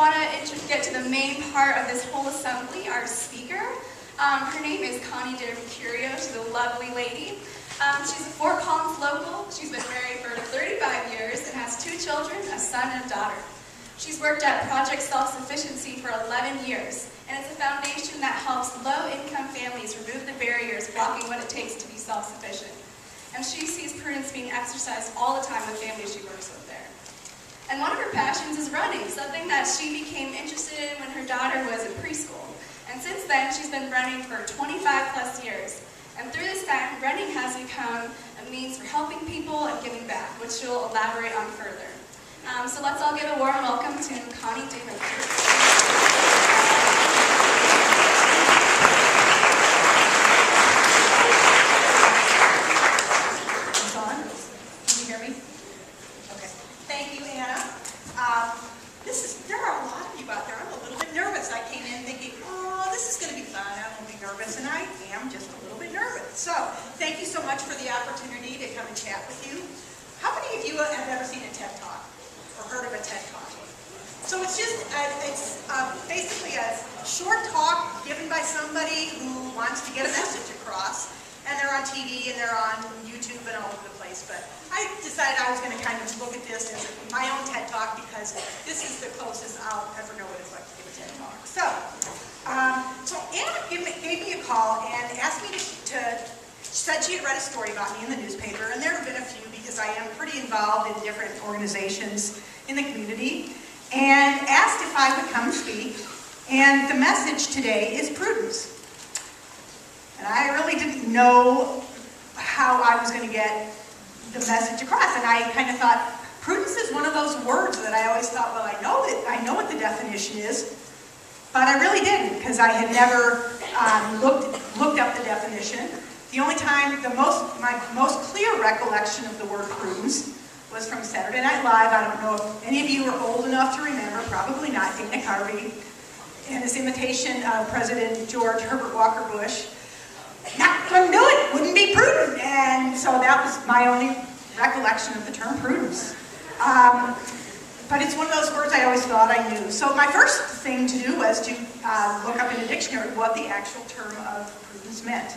want to get to the main part of this whole assembly, our speaker. Her name is Connie DeMercurio. She's a lovely lady. She's a Fort Collins local. She's been married for 35 years and has 2 children, a son and a daughter. She's worked at Project Self-Sufficiency for 11 years, and it's a foundation that helps low-income families remove the barriers blocking what it takes to be self-sufficient. And she sees Prudence being exercised all the time with families she works with there. And one of her passions is running, something that she became interested in when her daughter was in preschool. And since then, she's been running for 25 plus years. And through this time, running has become a means for helping people and giving back, which she'll elaborate on further. So let's all give a warm welcome to Connie DeMercurio. It's on? Can you hear me? Okay. Thank you, Anna. There are a lot of you out there. I'm a little bit nervous. I came in thinking, oh, this is going to be fun. I won't be nervous, and I am just a little bit nervous. So, thank you so much for the opportunity to come and chat with you. How many of you have ever seen a TED Talk or heard of a TED Talk? So it's just, basically a short talk given by somebody who wants to get a message across, and they're on TV and they're on YouTube and all over the place. But I decided I was going to kind of look at this as my own TED Talk because this is the closest I'll ever know what it's like to give a TED Talk. So Anna gave me a call and asked me to said she had read a story about me in the newspaper, and there have been a few because I am pretty involved in different organizations in the community, and asked if I would come speak. And the message today is Prudence. And I really didn't know how I was going to get the message across, and I kind of thought, Prudence is one of those words that I always thought, well, I know what the definition is, but I really didn't, because I had never looked up the definition. The only time, my most clear recollection of the word prudence was from Saturday Night Live. I don't know if any of you are old enough to remember, probably not, Dana Carvey, and his imitation of President George Herbert Walker Bush. Not going to do it, wouldn't be prudent. And so that was my only recollection of the term prudence. But it's one of those words I always thought I knew. So my first thing to do was to look up in a dictionary what the actual term of prudence meant.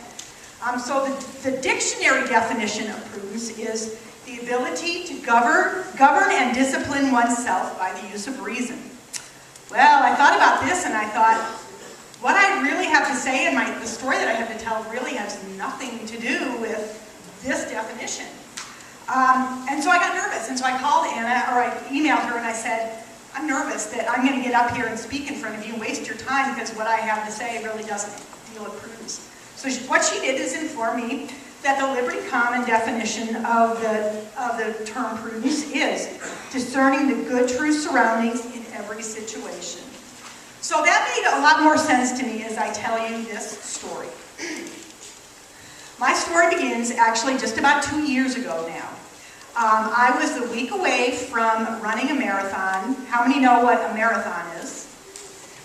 So the dictionary definition of prudence is the ability to govern and discipline oneself by the use of reason. Well, I thought about this and I thought, what I really have to say in the story that I have to tell really has nothing to do with this definition. And so I got nervous, and so I called Anna, or I emailed her, and I said, I'm nervous that I'm going to get up here and speak in front of you and waste your time because what I have to say really doesn't deal with prudence. So what she did is inform me that the Liberty Common definition of the term prudence is discerning the good, true surroundings in every situation. So that made a lot more sense to me as I tell you this story. My story begins actually just about 2 years ago now. I was a week away from running a marathon. How many know what a marathon is?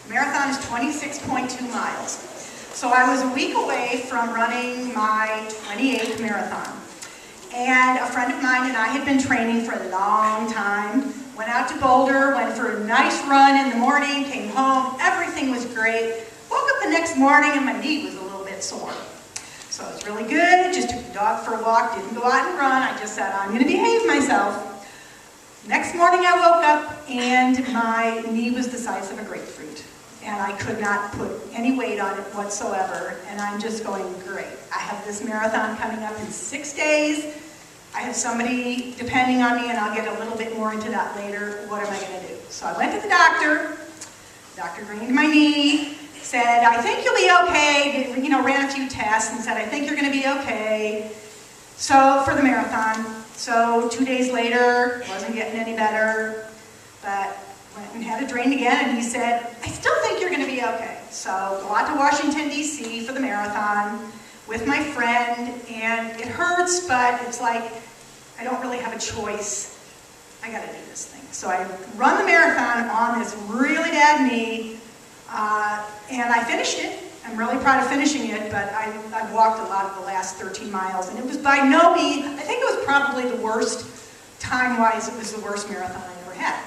A marathon is 26.2 miles. So I was a week away from running my 28th marathon. And a friend of mine and I had been training for a long time. Went out to Boulder, went for a nice run in the morning, came home, everything was great. Woke up the next morning and my knee was a little bit sore. So it was really good, just took the dog for a walk, didn't go out and run, I just said, I'm going to behave myself. Next morning I woke up and my knee was the size of a grapefruit. And I could not put any weight on it whatsoever, and I'm just going, great. I have this marathon coming up in 6 days. I have somebody depending on me, and I'll get a little bit more into that later. What am I going to do? So I went to the doctor. The doctor drained my knee, said, I think you'll be okay. Ran a few tests and said, I think you're going to be okay. So for the marathon. So 2 days later, wasn't getting any better, but went and had it drained again, and he said, I still think you're going to be okay. So go out to Washington, D.C. for the marathon with my friend, and it hurts, but it's like, I don't really have a choice. I got to do this thing. So I run the marathon on this really bad knee, and I finished it. I'm really proud of finishing it, but I've walked a lot of the last 13 miles, and it was by no means, I think it was probably the worst, time-wise, it was the worst marathon I ever had.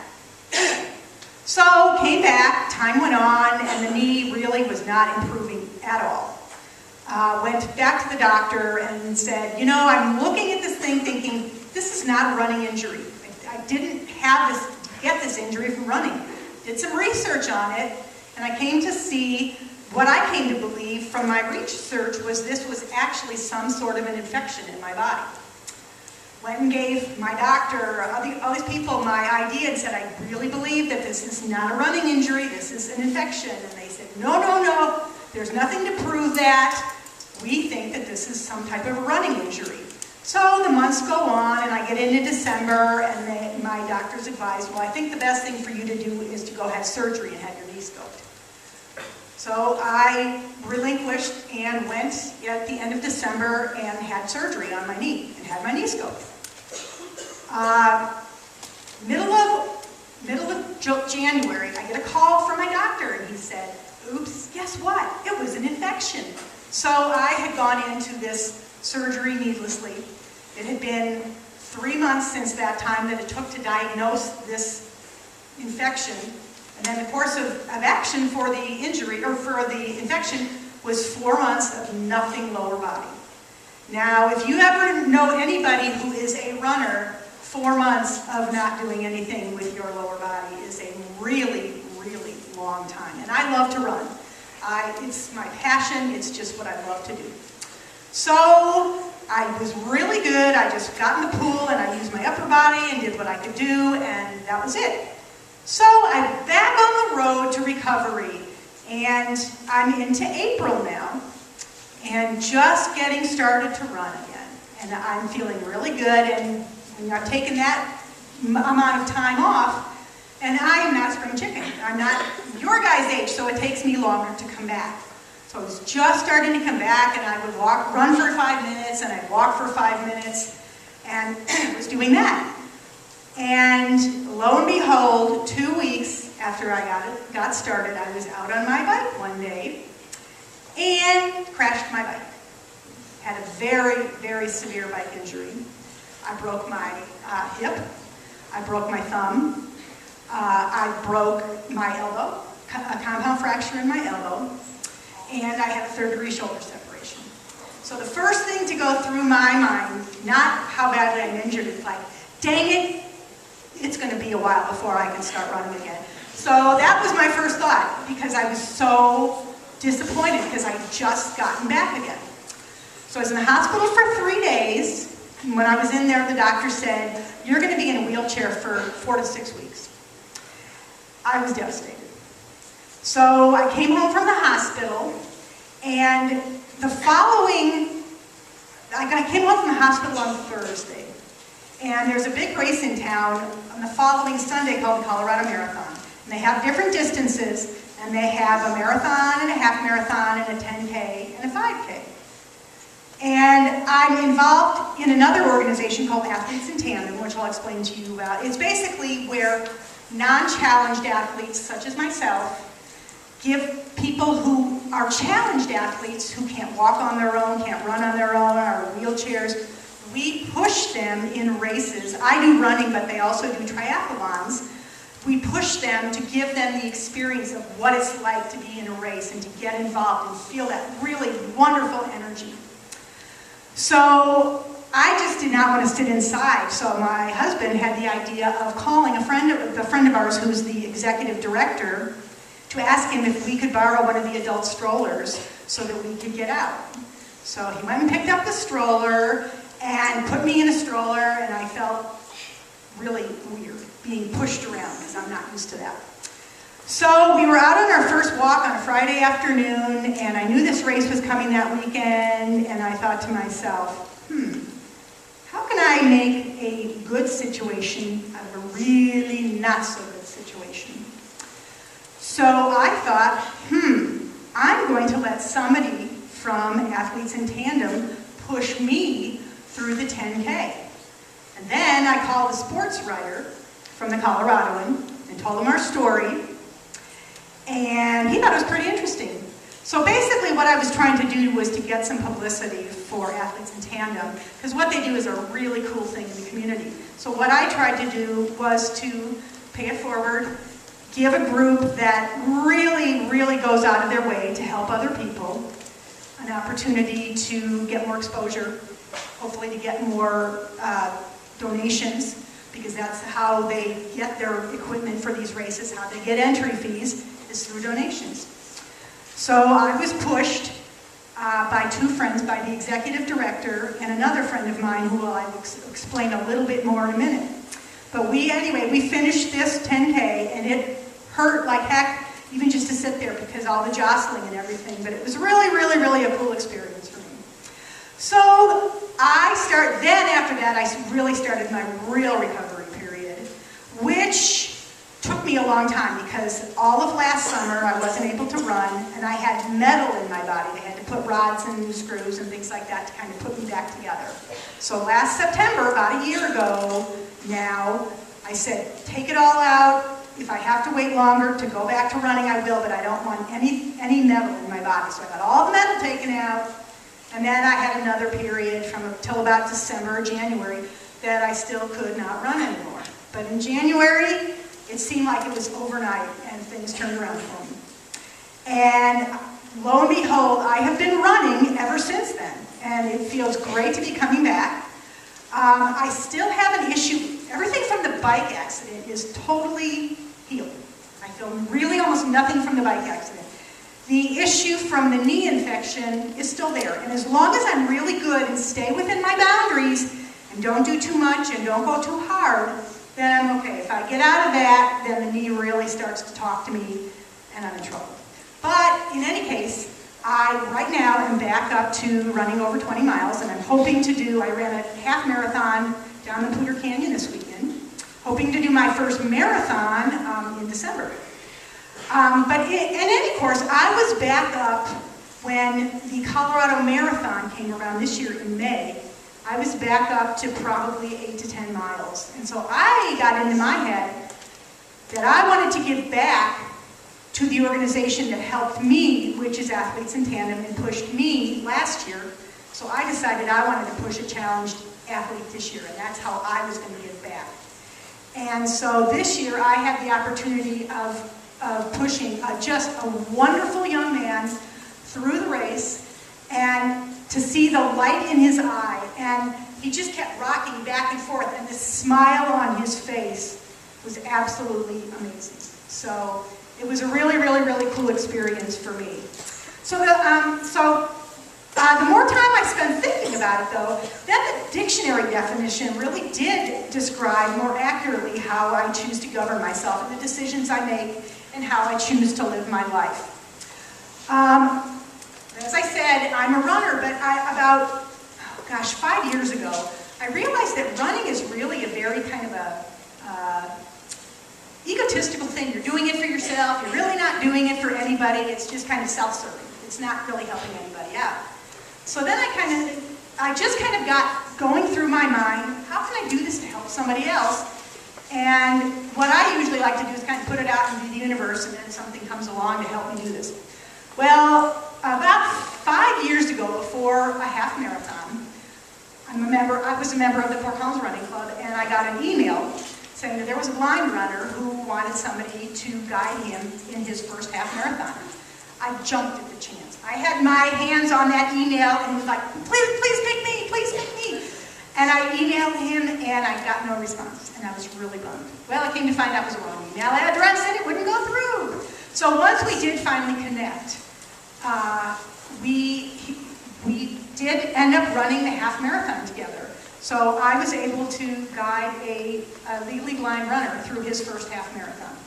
So came came back, time went on, and the knee really was not improving at all. Went back to the doctor and said, you know, I'm looking at this thing thinking, this is not a running injury. I didn't get this injury from running. Did some research on it, and I came to see what I came to believe from my research was this was actually some sort of an infection in my body. Went and gave my doctor, all these people, my idea and said, I really believe that this is not a running injury, this is an infection. And they said, no, no, no, there's nothing to prove that. We think that this is some type of a running injury. So the months go on, and I get into December, and my doctor's advised, well, I think the best thing for you to do is to go have surgery and have your knee scoped. So I relinquished and went at the end of December and had surgery on my knee and had my knee scoped. Middle of January, I get a call from my doctor, and he said, oops, guess what? It was an infection. So I had gone into this surgery needlessly. It had been 3 months since that time that it took to diagnose this infection. And then the course of action for the injury, or for the infection, was 4 months of nothing lower body. Now, if you ever know anybody who is a runner, 4 months of not doing anything with your lower body is a really, really long time. And I love to run. It's my passion, it's just what I love to do. So I was really good. I just got in the pool and I used my upper body and did what I could do, and that was it. So I'm back on the road to recovery, and I'm into April now, and just getting started to run again. And I'm feeling really good, and I've taken that amount of time off, and I am not spring chicken. I'm not your guys' age, so it takes me longer to come back. So I was just starting to come back, and I would run for 5 minutes, and I'd walk for 5 minutes, and I was doing that. And lo and behold, 2 weeks after I got started, I was out on my bike one day and crashed my bike. Had a very, very severe bike injury. I broke my hip, I broke my thumb, I broke my elbow, a compound fracture in my elbow, and I had a 3rd-degree shoulder separation. So the first thing to go through my mind, not how badly I'm injured, is like, dang it, it's going to be a while before I can start running again. So that was my first thought, because I was so disappointed because I had just gotten back again. So I was in the hospital for 3 days. And when I was in there, the doctor said, you're going to be in a wheelchair for 4 to 6 weeks. I was devastated. So I came home from the hospital, and I came home from the hospital on Thursday. And there's a big race in town on the following Sunday called the Colorado Marathon. And they have different distances, and they have a marathon and a half marathon and a 10K and a 5K. And I'm involved in another organization called Athletes in Tandem, which I'll explain to you about. It's basically where non-challenged athletes, such as myself, give people who are challenged athletes, who can't walk on their own, can't run on their own, are in wheelchairs, we push them in races. I do running, but they also do triathlons. We push them to give them the experience of what it's like to be in a race and to get involved and feel that really wonderful energy. So I just did not want to sit inside, so my husband had the idea of calling a friend of ours who's the executive director to ask him if we could borrow one of the adult strollers so that we could get out. So he went and picked up the stroller and put me in a stroller, and I felt really weird being pushed around because I'm not used to that. So we were out on our first walk on a Friday afternoon, and I knew this race was coming that weekend, and I thought to myself, how can I make a good situation out of a really not so good situation? So I thought, I'm going to let somebody from Athletes in Tandem push me through the 10K. And then I called a sports writer from the Coloradoan and told him our story. And he thought it was pretty interesting. So basically what I was trying to do was to get some publicity for Athletes in Tandem, because what they do is a really cool thing in the community. So what I tried to do was to pay it forward, give a group that really, really goes out of their way to help other people an opportunity to get more exposure, hopefully to get more donations, because that's how they get their equipment for these races, how they get entry fees is through donations. So I was pushed by two friends, by the executive director and another friend of mine who I will explain a little bit more in a minute. But anyway, we finished this 10K and it hurt like heck even just to sit there because all the jostling and everything, but it was really, really, really a cool experience for me. So then after that, I really started my real recovery period, which took me a long time because all of last summer I wasn't able to run and I had metal in my body. They had to put rods and screws and things like that to kind of put me back together. So last September, about a year ago now, I said, take it all out. If I have to wait longer to go back to running, I will, but I don't want any metal in my body. So I got all the metal taken out, and then I had another period till about December or January that I still could not run anymore. But in January, it seemed like it was overnight, and things turned around for me. And lo and behold, I have been running ever since then, and it feels great to be coming back. I still have an issue. Everything from the bike accident is totally healed. I feel really almost nothing from the bike accident. The issue from the knee infection is still there. And as long as I'm really good and stay within my boundaries and don't do too much and don't go too hard, then I'm okay. If I get out of that, then the knee really starts to talk to me and I'm in trouble. But in any case, I right now am back up to running over 20 miles and I'm hoping to I ran a half marathon down the Poudre Canyon this weekend, hoping to do my first marathon in December. But in any course, I was back up when the Colorado Marathon came around this year in May. I was back up to probably 8 to 10 miles. And so I got into my head that I wanted to give back to the organization that helped me, which is Athletes in Tandem, and pushed me last year. So I decided I wanted to push a challenged athlete this year, and that's how I was going to give back. And so this year I had the opportunity of pushing just a wonderful young man through the race, and to see the light in his eye, and he just kept rocking back and forth, and the smile on his face was absolutely amazing. So it was a really, really, really cool experience for me. So the more time I spent thinking about it, though, then the dictionary definition really did describe more accurately how I choose to govern myself and the decisions I make and how I choose to live my life. As I said, I'm a runner, but about 5 years ago, I realized that running is really a very kind of egotistical thing. You're doing it for yourself. You're really not doing it for anybody. It's just kind of self-serving. It's not really helping anybody out. So then I just kind of got going through my mind, how can I do this to help somebody else? And what I usually like to do is kind of put it out into the universe, and then something comes along to help me do this. Well, about 5 years ago, before a half marathon, I was a member of the Fort Collins Running Club, and I got an email saying that there was a blind runner who wanted somebody to guide him in his first half marathon. I jumped at the chance. I had my hands on that email and was like, please pick me, please pick me. And I emailed him and I got no response, and I was really bummed. Well, I came to find out it was a wrong email address and it wouldn't go through. So once we did finally connect, we did end up running the half marathon together. So I was able to guide a legally blind runner through his first half marathon.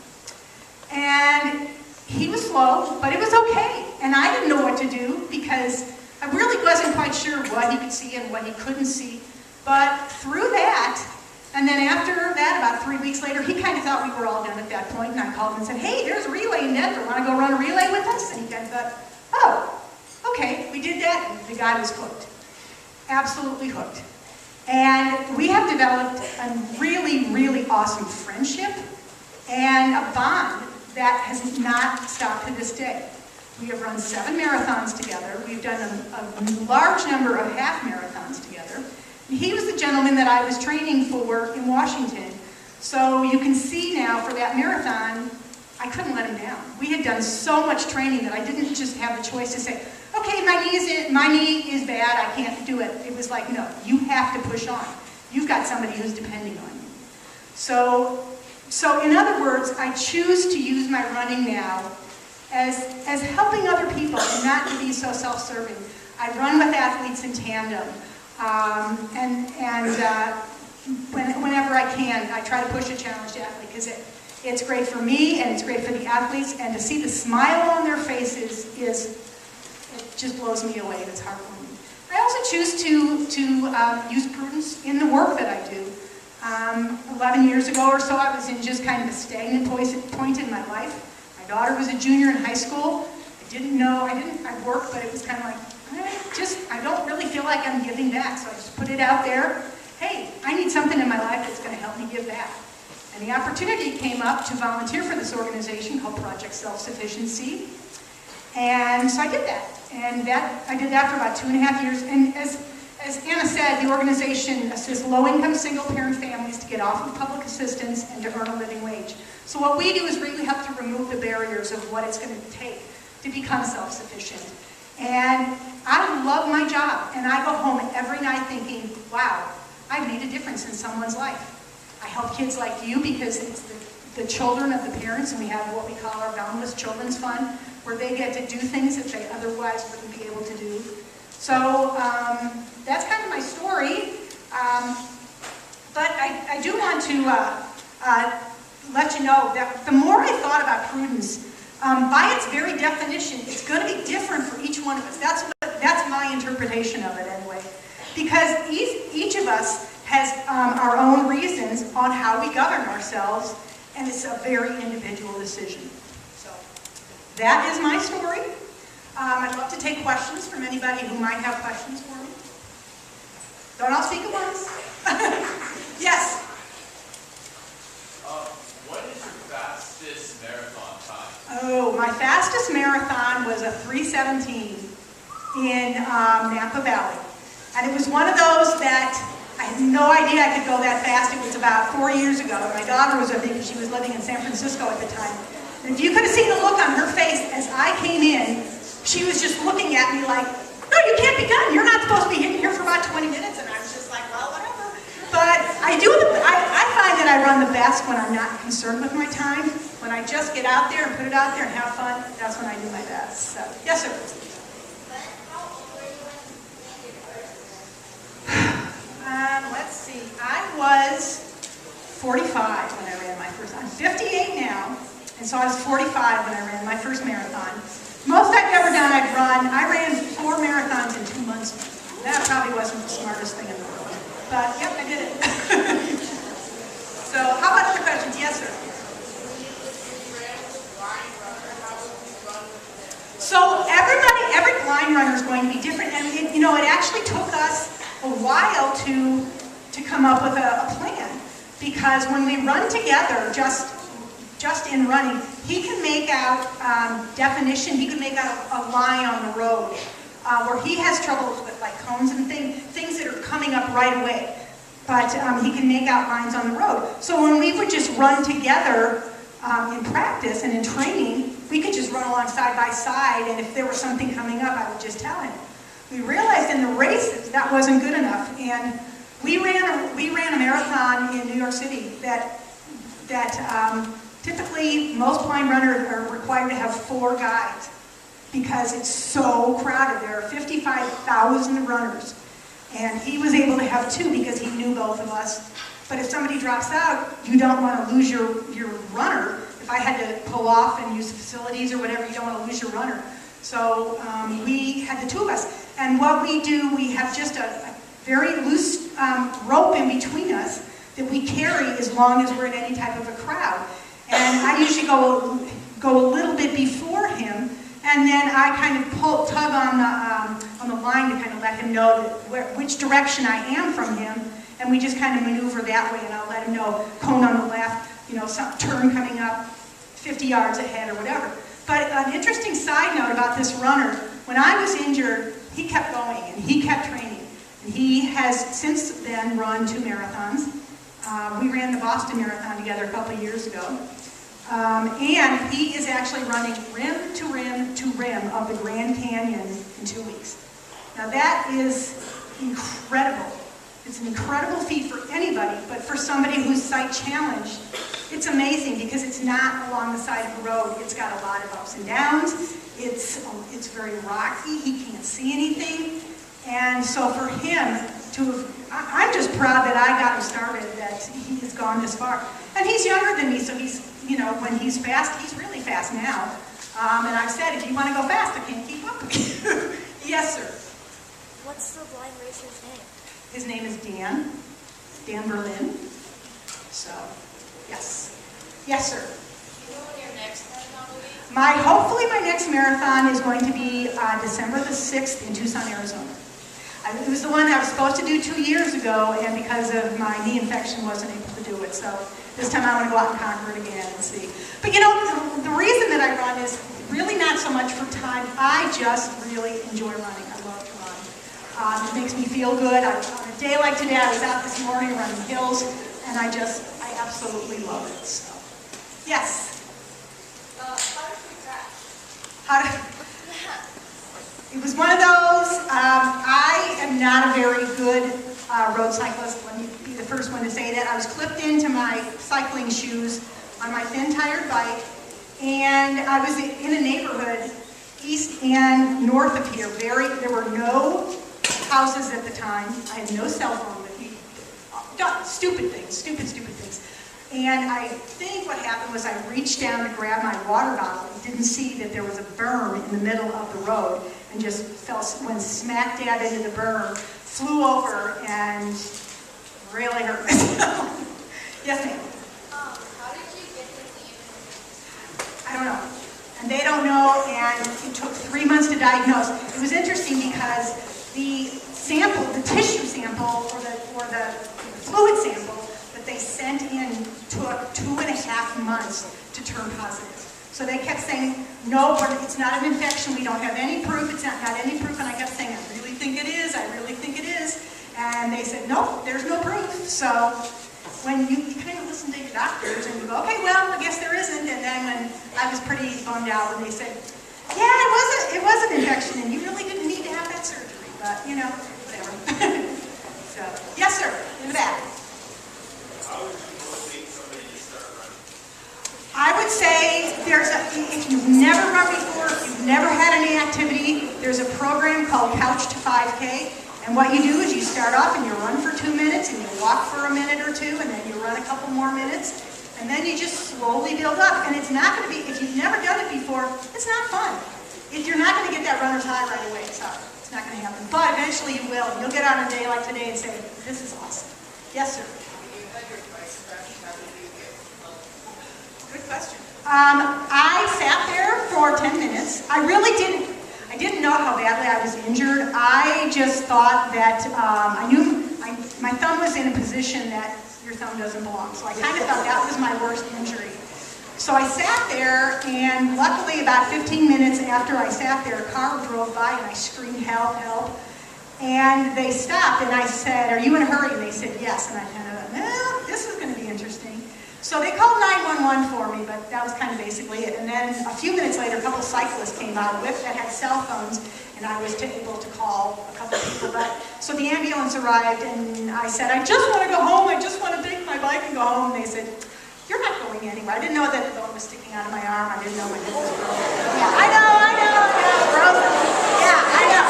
And he was slow, but it was okay. And I didn't know what to do because I really wasn't quite sure what he could see and what he couldn't see. But through that, and then after that, about 3 weeks later, he kind of thought we were all done at that point, and I called him and said, hey, there's a relay in Denver. Want to go run a relay with us? And he kind of thought, oh, okay, we did that, and the guy was hooked. Absolutely hooked. And we have developed a really, really awesome friendship and a bond that has not stopped to this day. We have run 7 marathons together. We've done a large number of half marathons together. And he was the gentleman that I was training for in Washington. So you can see now for that marathon, I I couldn't let him down. We had done so much training that I didn't just have the choice to say, okay, my knee is bad, I can't do it. It was like, no, you have to push on. You've got somebody who's depending on you. So in other words, I choose to use my running now as helping other people and not to be so self-serving. I run with athletes in tandem, whenever I can, I try to push a challenged athlete because it's great for me and it's great for the athletes, and to see the smile on their faces it just blows me away. It's heartwarming. I also choose to use Prudence in the work that I do. 11 years ago or so, I was in just kind of a stagnant point in my life. My daughter was a junior in high school. I worked, but it was kind of like, I don't really feel like I'm giving back, so I just put it out there. Hey, I need something in my life that's going to help me give back. And the opportunity came up to volunteer for this organization called Project Self-Sufficiency. And so I did that. And I did that for about 2.5 years. And as Anna said, the organization assists low-income single-parent families to get off of public assistance and to earn a living wage. So what we do is really help to remove the barriers of what it's going to take to become self-sufficient. And I love my job. And I go home every night thinking, wow, I've made a difference in someone's life. I help kids like you because it's the children of the parents, and we have what we call our Boundless Children's Fund, where they get to do things that they otherwise wouldn't be able to do. So that's kind of my story. But I do want to let you know that the more I thought about Prudence, by its very definition, it's going to be different for each one of us. That's my interpretation of it anyway. Because each of us has our own reasons on how we govern ourselves, and it's a very individual decision. So that is my story. I'd love to take questions from anybody who might have questions for me. Don't all speak at once. Yes? What is your fastest marathon time? Oh, my fastest marathon was a 3:17 in Napa Valley. And it was one of those that I had no idea I could go that fast. It was about 4 years ago. My daughter was, I think, she was living in San Francisco at the time. And if you could have seen the look on her face as I came in, she was just looking at me like, no, you can't be done. You're not supposed to be here for about 20 minutes. And I was just like, well, whatever. But I find that I run the best when I'm not concerned with my time. When I just get out there and put it out there and have fun, that's when I do my best. So, yes, sir. Let's see. I was 45 when I ran my first. I'm 58 now, and so I was 45 when I ran my first marathon. Most I've ever done, I ran 4 marathons in 2 months. That probably wasn't the smartest thing in the world. But, yep, I did it. So, how about other questions? Yes, sir. So, every blind runner is going to be different. And, it actually took us a while to come up with a plan. Because when we run together, just in running, he can make out definition, he can make out a line on the road where he has trouble with like cones and things that are coming up right away. But he can make out lines on the road. So when we would just run together in practice and in training, we could just run along side by side, and if there was something coming up, I would just tell him. We realized in the races that wasn't good enough, and we ran a marathon in New York City that typically most blind runners are required to have 4 guides because it's so crowded. There are 55,000 runners, and he was able to have 2 because he knew both of us. But if somebody drops out, you don't want to lose your runner. If I had to pull off and use the facilities or whatever, you don't want to lose your runner. So we had the 2 of us. And what we do, we have just a very loose rope in between us that we carry as long as we're in any type of a crowd. And I usually go a little bit before him, and then I kind of tug on the line to kind of let him know which direction I am from him, and we just kind of maneuver that way, and I'll let him know, cone on the left, some turn coming up 50 yards ahead or whatever. But an interesting side note about this runner, when I was injured, he kept going and he kept training. And he has since then run 2 marathons. We ran the Boston Marathon together a couple of years ago. And he is actually running rim to rim to rim of the Grand Canyon in 2 weeks. Now that is incredible. It's an incredible feat for anybody, but for somebody who's sight challenged, it's amazing because it's not along the side of the road. It's got a lot of ups and downs. It's very rocky. He can't see anything. And so for him I'm just proud that I got him started, that he has gone this far. And he's younger than me, so he's, when he's fast, he's really fast now. And I've said, if you want to go fast, I can't keep up with you. Yes, sir. What's the blind racer's name? His name is Dan Berlin. So, yes. Yes, sir. Do you know when your next marathon will be? Hopefully my next marathon is going to be December the 6th in Tucson, Arizona. It was the one I was supposed to do 2 years ago, and because of my knee infection, wasn't able to do it. So this time I want to go out and conquer it again and see. But the reason that I run is really not so much for time. I just really enjoy running. I love to run. It makes me feel good. On a day like today, I was out this morning running hills, and I absolutely love it. So, yes. How did you crash? It was one of those, I am not a very good road cyclist. Let me be the first one to say that. I was clipped into my cycling shoes on my thin-tired bike, and I was in a neighborhood east and north of here. There were no houses at the time. I had no cell phone with me. Stupid things. And I think what happened was I reached down to grab my water bottle and didn't see that there was a berm in the middle of the road, and just went smack dab into the berm, flew over, and really hurt myself. Yes, ma'am? How did you get the knee infection? I don't know. And they don't know, and it took 3 months to diagnose. It was interesting because the tissue sample, or the fluid sample that they sent in took 2.5 months to turn positive. So they kept saying, no, it's not an infection, we don't have any proof, it's not any proof, and I kept saying, I really think it is. And they said, no, there's no proof. So when you kind of listen to your doctors and you go, okay, well, I guess there isn't. And then when I was pretty bummed out when they said, yeah, it was an infection, and you really didn't need to have that surgery, but, whatever. So, yes, sir, in the back. How would you motivate somebody to start running? I would say if you've never run before, if you've never had any activity, there's a program called Couch to 5K. And what you do is you start off and you run for 2 minutes, and you walk for a minute or two, and then you run a couple more minutes, and then you just slowly build up. And it's not going to be, if you've never done it before, it's not fun. You're not going to get that runner's high right away. Sorry, it's not going to happen. But eventually you will. You'll get on a day like today and say, this is awesome. Yes, sir. Good question. I sat there for 10 minutes. I didn't know how badly I was injured. I just thought that I knew my thumb was in a position that your thumb doesn't belong. So I kind of thought that was my worst injury. So I sat there, and luckily about 15 minutes after I sat there, a car drove by, and I screamed, help, help. And they stopped, and I said, are you in a hurry? And they said, yes. And I kind of thought, well, this is going to be interesting. So they called 911 for me, but that was kind of basically it. And then a few minutes later, a couple cyclists came out that had cell phones, and I was able to call a couple people. So the ambulance arrived, and I said, I just want to go home. I just want to take my bike and go home. And they said, you're not going anywhere. I didn't know that the bone was sticking out of my arm. I didn't know my hip was broken. Yeah, I know, broken. Yeah, I know.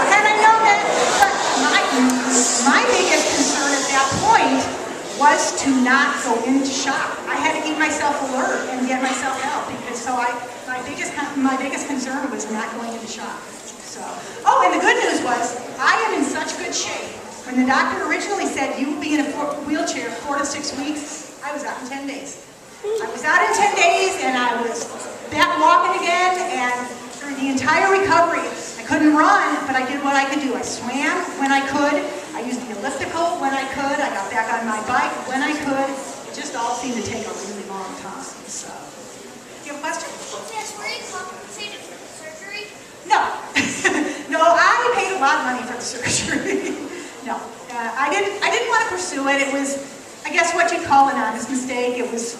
And I know that, but my biggest concern at that point was to not go into shock. I had to keep myself alert and get myself help, because my biggest concern was not going into shock. So, and the good news was I am in such good shape. When the doctor originally said you will be in a wheelchair 4 to 6 weeks, I was out in 10 days. I was out in 10 days, and I was back walking again, and through the entire recovery, I couldn't run, but I did what I could do. I swam when I could. I used the elliptical when I could. I got back on my bike when I could. It just all seemed to take a really long time. So, do you have a question? Yes, were you compensated for the surgery? No. No, I paid a lot of money for the surgery. No, I didn't want to pursue it. It was, I guess, what you'd call an honest mistake. It was,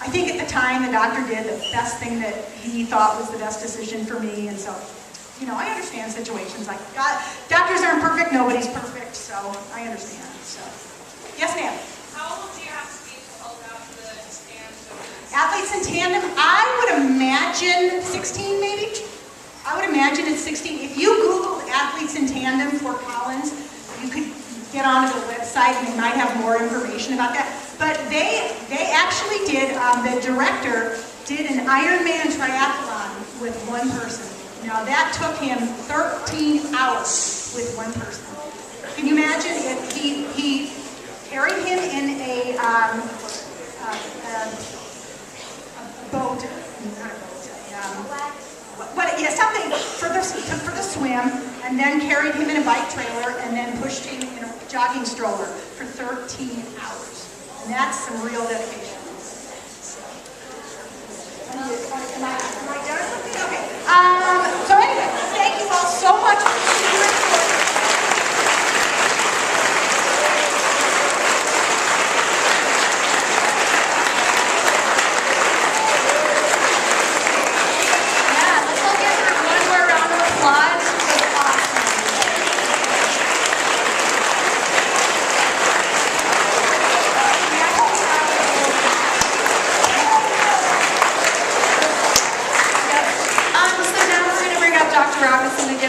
I think at the time the doctor did the best thing that he thought was the best decision for me, and so, you know, I understand situations like God. Doctors aren't perfect, nobody's perfect, so I understand. So, yes, ma'am. How old do you have to be to hold out the stand? Athletes in tandem, I would imagine 16 maybe. I would imagine it's 16. If you Googled athletes in tandem for Collins, you could get onto the website and they might have more information about that. But they actually did, the director did an Ironman triathlon with one person. Now that took him 13 hours with one person. Can you imagine if he carried him in a boat, not a boat, something for the swim, and then carried him in a bike trailer, and then pushed him in a jogging stroller for 13 hours. And that's some real dedication. Am I done? Okay. So anyway, thank you all so much for being here.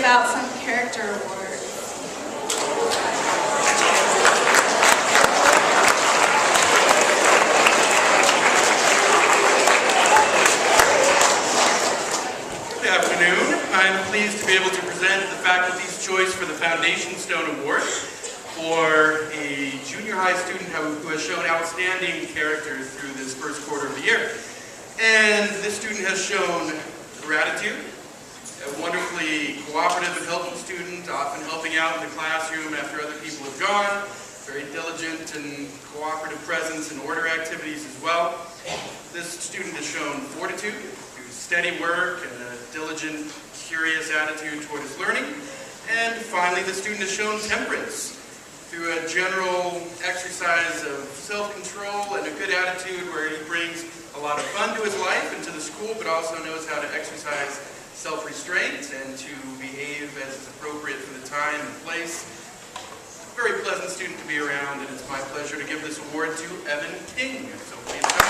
Out some character awards. Good afternoon. I'm pleased to be able to present the Faculty's Choice for the Foundation Stone Award for a junior high student who has shown outstanding character through this first quarter of the year. And this student has shown gratitude, a wonderfully cooperative and helpful student, often helping out in the classroom after other people have gone, very diligent and cooperative presence in order activities as well. This student has shown fortitude through steady work and a diligent, curious attitude toward his learning. And finally, the student has shown temperance through a general exercise of self-control and a good attitude where he brings a lot of fun to his life and to the school, but also knows how to exercise self-restraint and to behave as is appropriate for the time and place. Very pleasant student to be around, and it's my pleasure to give this award to Evan King. So please come.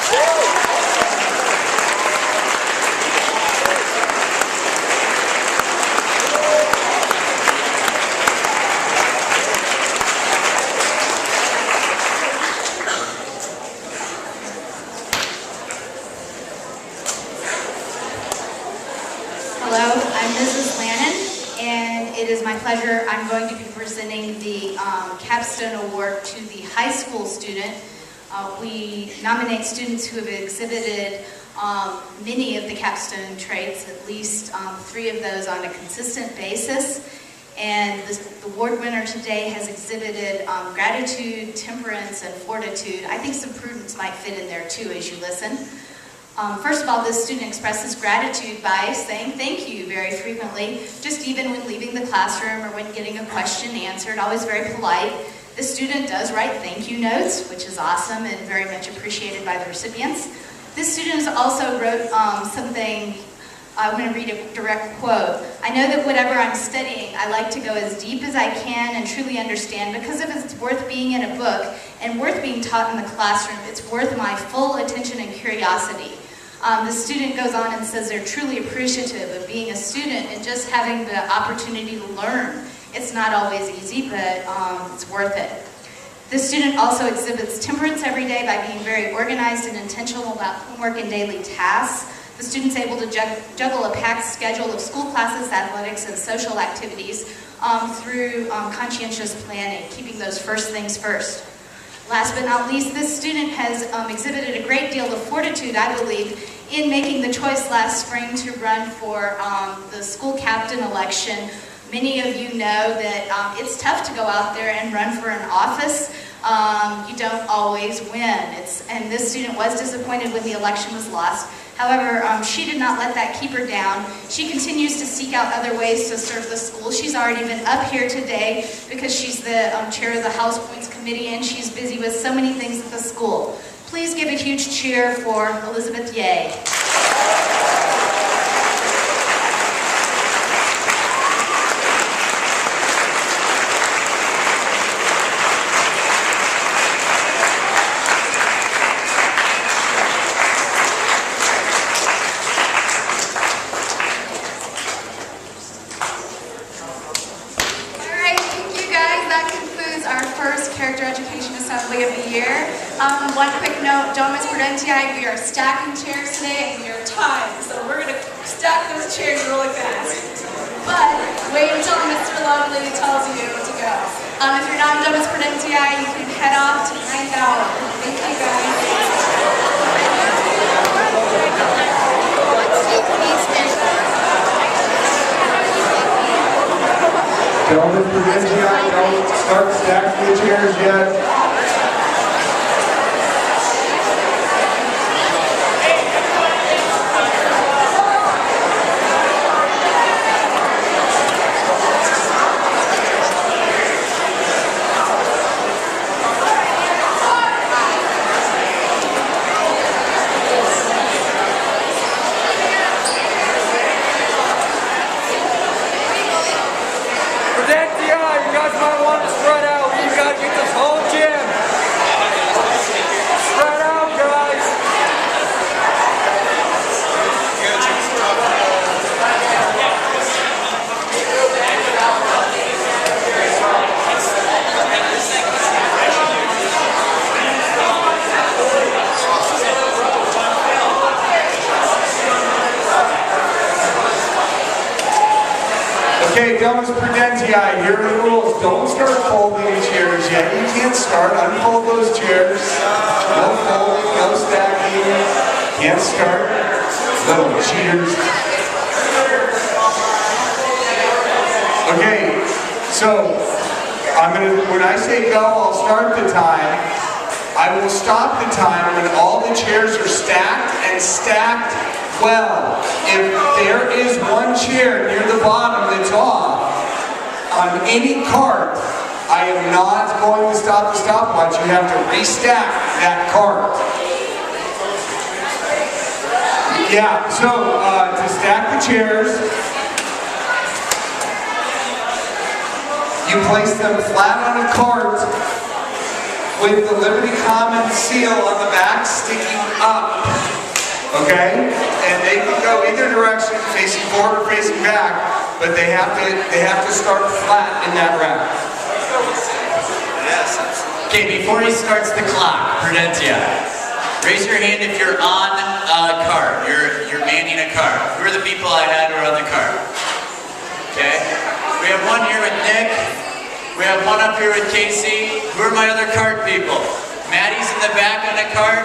Hello, I'm Mrs. Lannon, and it is my pleasure. I'm going to be presenting the Capstone Award to the high school student. We nominate students who have exhibited many of the capstone traits, at least 3 of those on a consistent basis. And the award winner today has exhibited gratitude, temperance, and fortitude. I think some prudence might fit in there too as you listen. First of all, this student expresses gratitude by saying thank you very frequently, just even when leaving the classroom or when getting a question answered, always very polite. This student does write thank you notes, which is awesome and very much appreciated by the recipients. This student also wrote something, I'm going to read a direct quote. I know that whatever I'm studying, I like to go as deep as I can and truly understand, because if it's worth being in a book and worth being taught in the classroom, it's worth my full attention and curiosity. The student goes on and says they're truly appreciative of being a student and just having the opportunity to learn. It's not always easy, but it's worth it. This student also exhibits temperance every day by being very organized and intentional about homework and daily tasks. The student's able to juggle a packed schedule of school classes, athletics, and social activities through conscientious planning, keeping those first things first. Last but not least, this student has exhibited a great deal of fortitude, I believe, in making the choice last spring to run for the school captain election. Many of you know that it's tough to go out there and run for an office. You don't always win. And this student was disappointed when the election was lost. However, she did not let that keep her down. She continues to seek out other ways to serve the school. She's already been up here today because she's the chair of the House Points Committee, and she's busy with so many things at the school. Please give a huge cheer for Elizabeth Ye. Assembly of the year. One quick note, Domus Prudentiae, we are stacking chairs today and we are timed, so we're going to stack those chairs really fast. But wait until Mr. Lovely tells you to go. If you're not in Domus Prudentiae, you can head off to the 9th hour. Thank you guys. Domus Prudentiae, don't start stacking the chairs yet. Okay, Domus Prudentiae, here are the rules. Don't start folding the chairs yet. You can't start. Unfold those chairs. No folding, no stacking. Can't start. Little cheaters. Okay, so when I say go, I'll start the time. I will stop the time when all the chairs are stacked and stacked well. If there is one chair near the bottom that's off on any cart, I am not going to stop the stopwatch. You have to restack that cart. Yeah, so to stack the chairs, you place them flat on a cart with the Liberty Commons seal on the back sticking up. Okay? And they can go either direction, facing forward or facing back, but they have to start flat in that rack. Yes. Okay, before he starts the clock, Prudentiae, raise your hand if you're on a cart. You're manning a cart. Who are the people I had who are on the cart? Okay. We have one here with Nick. We have one up here with Casey. Who are my other cart people? Maddie's in the back on the cart.